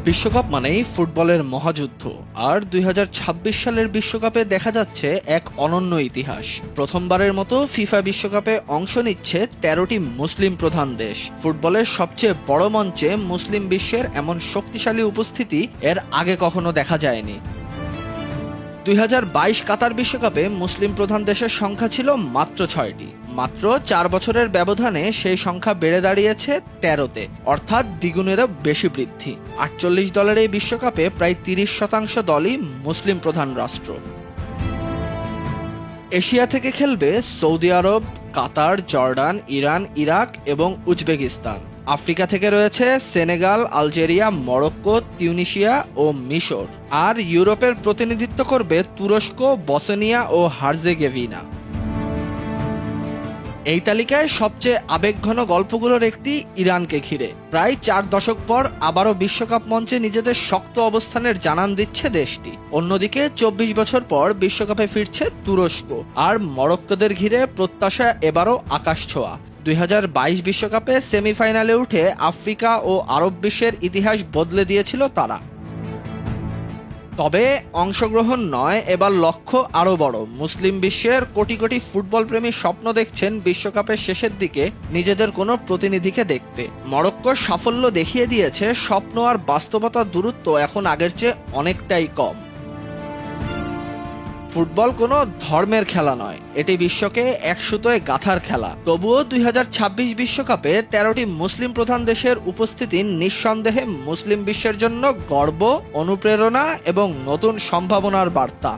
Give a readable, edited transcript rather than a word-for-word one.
বিশ্বকাপ মানেই ফুটবলের মহাযুদ্ধ, আর ২০২৬ সালের বিশ্বকাপে দেখা যাচ্ছে এক অনন্য ইতিহাস। প্রথমবারের মতো ফিফা বিশ্বকাপে অংশ নিচ্ছে ১৩টি মুসলিম প্রধান দেশ। ফুটবলের সবচেয়ে বড় মঞ্চে মুসলিম বিশ্বের এমন শক্তিশালী উপস্থিতি এর আগে কখনো দেখা যায়নি। ২০২২ কাতার বিশ্বকাপে মুসলিম প্রধান দেশের সংখ্যা ছিল মাত্র ৬টি। মাত্র ৪ বছরের ব্যবধানে সেই সংখ্যা বেড়ে দাঁড়িয়েছে ১৩তে, অর্থাৎ দ্বিগুণেরও বেশি বৃদ্ধি। ৪৮ দলের এই বিশ্বকাপে প্রায় ৩০% দলই মুসলিম প্রধান রাষ্ট্র। এশিয়া থেকে খেলবে সৌদি আরব, কাতার, জর্ডান, ইরান, ইরাক এবং উজবেকিস্তান। আফ্রিকা থেকে রয়েছে সেনেগাল, আলজেরিয়া, মরক্কো, তিউনিসিয়া ও মিশর। আর ইউরোপের প্রতিনিধিত্ব করবে তুরস্ক, বসনিয়া ও হার্জেগোভিনা। এই তালিকায় সবচেয়ে আবেগঘন গল্পগুলোর একটি ইরানকে ঘিরে। প্রায় ৪ দশক পর আবারও বিশ্বকাপ মঞ্চে নিজেদের শক্ত অবস্থানের জানান দিচ্ছে দেশটি। অন্যদিকে ২৪ বছর পর বিশ্বকাপে ফিরছে তুরস্ক, আর মরক্কোদের ঘিরে প্রত্যাশা এবারও আকাশছোঁয়া। ২০২২ বিশ্বকাপে সেমিফাইনালে উঠে আফ্রিকা ও আরব বিশ্বের ইতিহাস বদলে দিয়েছিল তারা। তবে অংশগ্রহণ নয়, এবার লক্ষ্য আরও বড়। মুসলিম বিশ্বের কোটি কোটি ফুটবল প্রেমী স্বপ্ন দেখছেন বিশ্বকাপের শেষের দিকে নিজেদের কোনো প্রতিনিধিকে দেখতে। মরক্কোর সাফল্য দেখিয়ে দিয়েছে স্বপ্ন আর বাস্তবতার দূরত্ব এখন আগের চেয়ে অনেকটাই কম। ফুটবল কোনো ধর্মের খেলা নয়, এটি বিশ্বকে এক সুতোয় গাঁথার খেলা। তবুও ২০২৬ বিশ্বকাপে ১৩টি মুসলিম প্রধান দেশের উপস্থিতি নিঃসন্দেহে মুসলিম বিশ্বের জন্য গর্ব, অনুপ্রেরণা এবং নতুন সম্ভাবনার বার্তা।